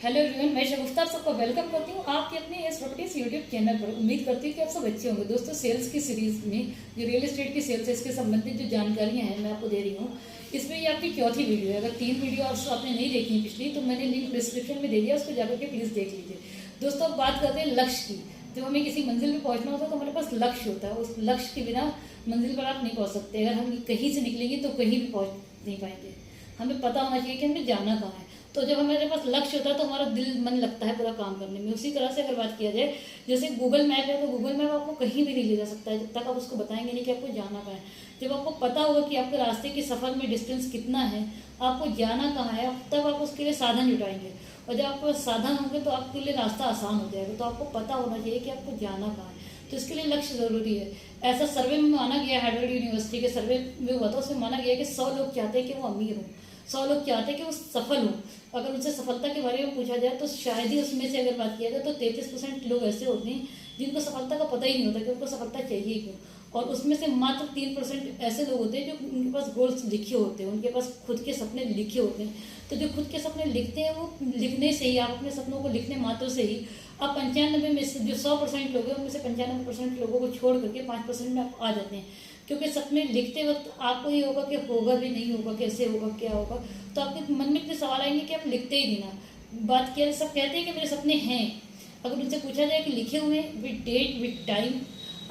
Hello everyone, मैं शगुफ्ता आप सबको वेलकम करती हूँ आपके अपने एस प्रॉपर्टीज यूट्यूब चैनल पर। उम्मीद करती हूँ कि आप सब अच्छे होंगे। दोस्तों, सेल्स की सीरीज में जो रियल एस्टेट की सेल्स है इसके संबंधित जो जानकारियाँ हैं मैं आपको दे रही हूँ। इसमें ये आपकी चौथी वीडियो है। अगर 3 वीडियो आपने नहीं देखी पिछली तो मैंने लिंक डिस्क्रिप्शन में दे दिया, उसको जाकर के प्लीज़ देख लीजिए। दोस्तों, अब बात करते हैं लक्ष्य की। जब हमें किसी मंजिल पर पहुंचना होता है तो हमारे पास लक्ष्य होता है। उस लक्ष्य के बिना मंजिल पर आप नहीं पहुंच सकते। अगर हम कहीं से निकलेंगे तो कहीं भी पहुंच नहीं पाएंगे। हमें पता होना चाहिए कि हमें जाना कहाँ है। तो जब हमारे पास लक्ष्य होता है तो हमारा दिल मन लगता है पूरा काम करने में। उसी तरह से अगर बात किया जाए, जैसे गूगल मैप है तो गूगल मैप आपको कहीं भी नहीं ले जा सकता है जब तक आप उसको बताएंगे नहीं कि आपको जाना कहाँ है। जब आपको पता होगा कि आपके रास्ते के सफर में डिस्टेंस कितना है, आपको जाना कहाँ है, तब आप उसके लिए साधन जुटाएंगे। और जब आपके पास साधन होंगे तो आपके लिए रास्ता आसान हो जाएगा। तो आपको पता होना चाहिए कि आपको जाना कहाँ है। तो इसके लिए लक्ष्य जरूरी है। ऐसा सर्वे में माना गया, हार्वर्ड यूनिवर्सिटी के सर्वे में हुआ था, उसमें माना गया कि 100 लोग चाहते हैं कि वो अमीर हों, 100 लोग चाहते हैं कि वो सफल हों। अगर उनसे सफलता के बारे में पूछा जाए तो शायद ही उसमें से अगर बात किया जाए तो 33% लोग ऐसे होते हैं जिनको सफलता का पता ही नहीं होता कि उनको सफलता चाहिए क्यों। और उसमें से मात्र 3% ऐसे लोग होते हैं जो उनके पास गोल्स लिखे होते हैं, उनके पास खुद के सपने लिखे होते हैं। तो जो खुद के सपने लिखते हैं वो लिखने से ही, आप अपने सपनों को लिखने मात्र से ही आप 95 में से जो 100% लोग हैं उनमें से 95% लोगों को छोड़ करके 5% में आप आ जाते हैं। क्योंकि सपने लिखते वक्त आपको ये होगा कि होगा भी नहीं होगा, कैसे होगा, क्या होगा। तो आपके मन में इतने सवाल आएंगे कि आप लिखते ही नहीं ना। बात किया, सब कहते हैं कि मेरे सपने हैं। अगर उनसे पूछा जाए कि लिखे हुए विद डेट विद टाइम,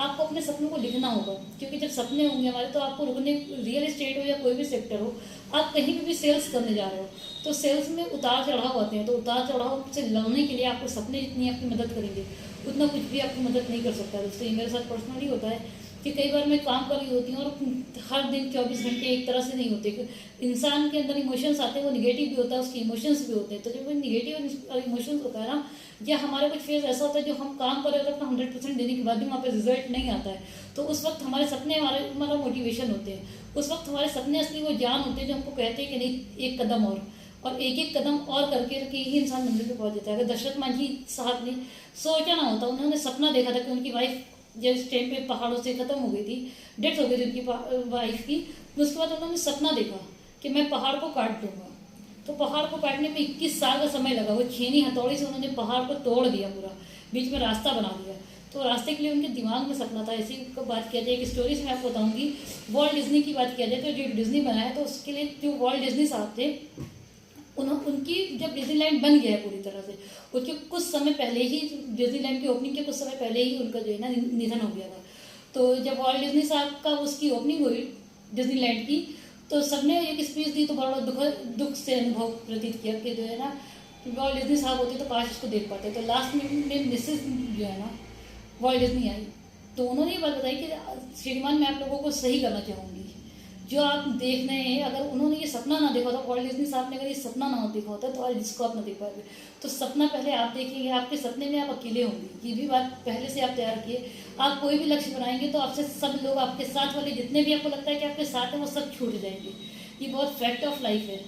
आपको अपने सपनों को लिखना होगा। क्योंकि जब सपने होंगे हमारे तो आपको रुकने, रियल एस्टेट हो या कोई भी सेक्टर हो, आप कहीं भी सेल्स करने जा रहे हो तो सेल्स में उतार चढ़ाव आते हैं। तो उतार चढ़ाव से लड़ने के लिए आपको सपने जितनी आपकी मदद करेंगे उतना कुछ भी आपकी मदद नहीं कर सकता। दोस्तों, ये मेरे साथ पर्सनली होता है कि कई बार मैं काम कर रही होती हूँ और हर दिन 24 घंटे एक तरह से नहीं होते। इंसान के अंदर इमोशंस आते हैं, वो निगेटिव भी होता है, उसके इमोशंस भी होते हैं। तो जब वो निगेटिव इमोशंस होता है ना, या हमारे कुछ फेज ऐसा होता है जो हम काम कर रहे होते हैं अपना 100% देने के बाद भी वहाँ पे रिजल्ट नहीं आता है, तो उस वक्त हमारे सपने हमारा मोटिवेशन होते हैं। उस वक्त हमारे सपने असली वो जान होते हैं जो हमको कहते हैं कि नहीं, एक कदम और एक एक कदम और करके ही इंसान मंजिल पे पहुंच जाता है। अगर दशरथ मांझी साहब ने सोचा ना होता, उन्होंने सपना देखा था कि उनकी वाइफ जिस टाइम पे पहाड़ों से खत्म हो गई थी, डेथ हो गई थी उनकी वाइफ की, उसके बाद उन्होंने सपना देखा कि मैं पहाड़ को काट दूंगा। तो पहाड़ को काटने में 21 साल का समय लगा। वो छेनी हथौड़ी से उन्होंने पहाड़ को तोड़ दिया, पूरा बीच में रास्ता बना दिया। तो रास्ते के लिए उनके दिमाग में सपना था। इसी को बात किया जाए, एक स्टोरी से मैं आपको बताऊंगी। वॉल्ट डिज्नी की बात किया जाए तो जो डिज्नी बनाया तो उसके लिए जो वॉल्ट डिज्नी साहब थे, उनकी जब डिज्नीलैंड बन गया है पूरी तरह से, उसके कुछ समय पहले ही, डिज्नीलैंड की ओपनिंग के कुछ समय पहले ही उनका जो है ना निधन हो गया था। तो जब वॉल्ट डिज्नी साहब का उसकी ओपनिंग हुई डिज्नीलैंड की, तो सबने एक स्पीच दी तो बड़ा दुख से अनुभव प्रतीत किया कि जो है ना वॉल्ट डिज्नी साहब होते तो काश इसको देख पाते। तो लास्ट में मिसेस जो है ना वॉल्ट डिज्नी आई, तो उन्होंने ये बात बताई कि श्रीमान, मैं आप लोगों को सही करना चाहूँगी, जो आप देख रहे हैं, अगर उन्होंने ये सपना ना देखा होता, वॉल्ट डिज्नी साहब ने अगर ये सपना ना देखा होता तो आज जिसको आप ना देख पाएंगे। तो सपना पहले आप देखेंगे, आपके सपने में आप अकेले होंगे, ये भी बात पहले से आप तैयार किए। आप कोई भी लक्ष्य बनाएंगे तो आपसे सब लोग, आपके साथ वाले जितने भी आपको लगता है कि आपके साथ हैं, वो सब छूट जाएंगे। ये बहुत फैक्ट ऑफ लाइफ है।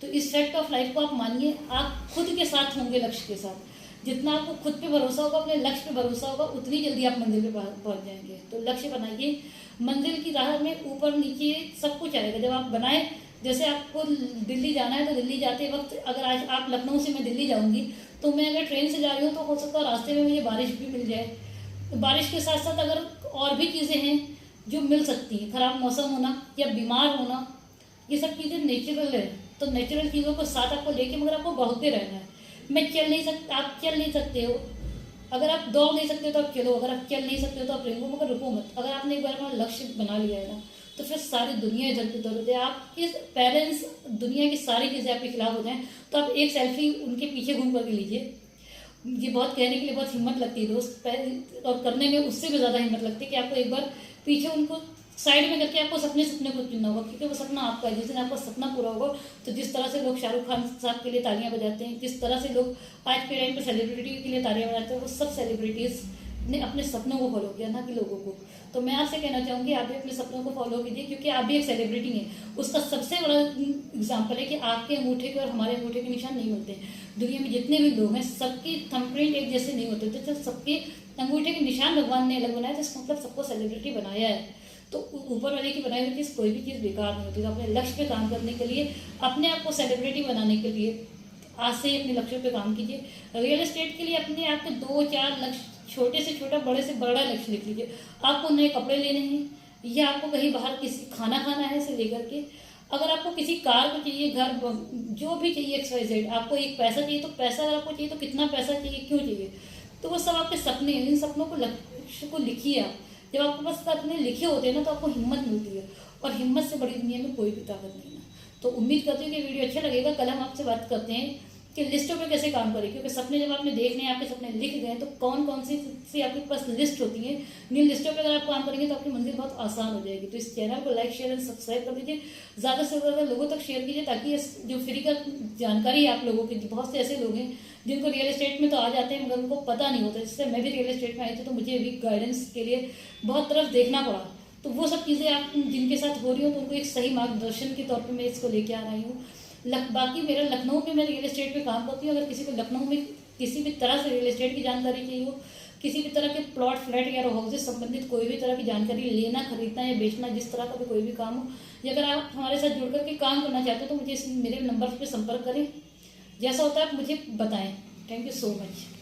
तो इस फैक्ट ऑफ लाइफ को आप मानिए, आप खुद के साथ होंगे, लक्ष्य के साथ। जितना आपको खुद पे भरोसा होगा, अपने लक्ष्य पे भरोसा होगा, उतनी जल्दी आप मंजिल पे पहुंच जाएंगे। तो लक्ष्य बनाइए, मंजिल की राह में ऊपर नीचे सब कुछ आएगा जब आप बनाए। जैसे आपको दिल्ली जाना है तो दिल्ली जाते वक्त, अगर आज आप लखनऊ से मैं दिल्ली जाऊंगी तो मैं अगर ट्रेन से जा रही हूँ तो हो सकता है रास्ते में मुझे बारिश भी मिल जाए। तो बारिश के साथ साथ अगर और भी चीज़ें हैं जो मिल सकती हैं, खराब मौसम होना या बीमार होना, ये सब चीज़ें नेचुरल है। तो नेचुरल चीज़ों को साथ आपको लेके, मगर आपको बढ़ते रहना है। मैं चल नहीं सकता, आप चल नहीं सकते हो। अगर आप दौड़ नहीं सकते हो तो आप चलो, अगर आप चल नहीं सकते हो तो आप रेंगो, मगर रुको मत। अगर आपने एक बार अपना लक्ष्य बना लिया है ना, तो फिर सारी दुनिया इधर की उधर होती है। आपके पेरेंट्स, दुनिया की सारी चीज़ें आपके खिलाफ हो जाएं तो आप एक सेल्फी उनके पीछे घूम करके लीजिए। ये बहुत कहने के लिए बहुत हिम्मत लगती है दोस्त, और करने में उससे भी ज़्यादा हिम्मत लगती है कि आपको एक बार पीछे उनको साइड में करके आपको सपने को चुनना होगा। क्योंकि वो सपना आपका है। जिस दिन आपका सपना पूरा होगा तो जिस तरह से लोग शाहरुख खान साहब के लिए तालियां बजाते हैं, जिस तरह से लोग आज के टाइम पे सेलिब्रिटी के लिए तालियां बजाते हैं, वो सब सेलिब्रिटीज ने अपने सपनों को फॉलो किया, ना कि लोगों को। तो मैं आपसे कहना चाहूँगी, आप भी अपने सपनों को फॉलो कीजिए, क्योंकि आप भी एक सेलिब्रिटी हैं। उसका सबसे बड़ा एग्जाम्पल है कि आपके अंगूठे के और हमारे अंगूठे के निशान नहीं मिलते। दुनिया में जितने भी लोग हैं सबके थंबप्रिंट एक जैसे नहीं होते। तो सबके अंगूठे के निशान भगवान ने अलग बनाया, तो इसका मतलब सबको सेलिब्रिटी बनाया है। तो ऊपर वाले की बनाई हुई चीज़ कोई भी चीज़ बेकार नहीं होती। तो अपने लक्ष्य पे काम करने के लिए, अपने आप को सेलिब्रिटी बनाने के लिए आज से ही अपने लक्ष्यों पे काम कीजिए। रियल एस्टेट के लिए अपने आप के 2-4 लक्ष्य, छोटे से छोटा बड़े से बड़ा लक्ष्य लिख लीजिए। आपको नए कपड़े लेने हैं, या आपको कहीं बाहर किसी खाना खाना है से लेकर के, अगर आपको किसी कार को चाहिए, घर जो भी चाहिए XYZ, आपको एक पैसा चाहिए तो पैसा अगर आपको चाहिए तो कितना पैसा चाहिए, क्यों चाहिए, तो वो सब आपके सपने हैं। इन सपनों को, लक्ष्य को लिखिए आप। जब आपके पास सपने लिखे होते हैं ना, तो आपको हिम्मत मिलती है, और हिम्मत से बड़ी दुनिया में कोई भी ताकत नहीं है। तो उम्मीद करती हूँ कि वीडियो अच्छा लगेगा। कल हम आपसे बात करते हैं कि लिस्टों पे कैसे काम करें, क्योंकि सपने जब आपने देखने हैं, आपके सपने लिख गए, तो कौन कौन सी आपके पास लिस्ट होती है, इन लिस्टों पे अगर आप काम करेंगे तो आपकी मंजिल बहुत आसान हो जाएगी। तो इस चैनल को लाइक, शेयर एंड सब्सक्राइब कर दीजिए, ज़्यादा से ज़्यादा लोगों तक शेयर कीजिए, ताकि जो फ्री का जानकारी है आप लोगों की, बहुत से ऐसे लोग हैं जिनको रियल एस्टेट में तो आ जाते हैं मगर उनको पता नहीं होता। जैसे मैं भी रियल एस्टेट में आई थी, तो मुझे भी गाइडेंस के लिए बहुत तरफ देखना पड़ा। तो वो सब चीज़ें आप जिनके साथ हो रही हो, तो उनको एक सही मार्गदर्शन के तौर पे मैं इसको लेके आ रही हूँ। बाकी मेरा लखनऊ में मैं रियल एस्टेट पे काम करती हूँ। अगर किसी को लखनऊ में किसी भी तरह से रियल एस्टेट की जानकारी चाहिए हो, किसी भी तरह के प्लॉट, फ्लैट या रो हाउसेज संबंधित कोई भी तरह की जानकारी लेना, खरीदना या बेचना, जिस तरह का भी कोई भी काम हो, या अगर आप हमारे साथ जुड़ करके काम करना चाहते हो, तो मुझे मेरे नंबर पर संपर्क करें। जैसा होता है आप मुझे बताएं। Thank you so much.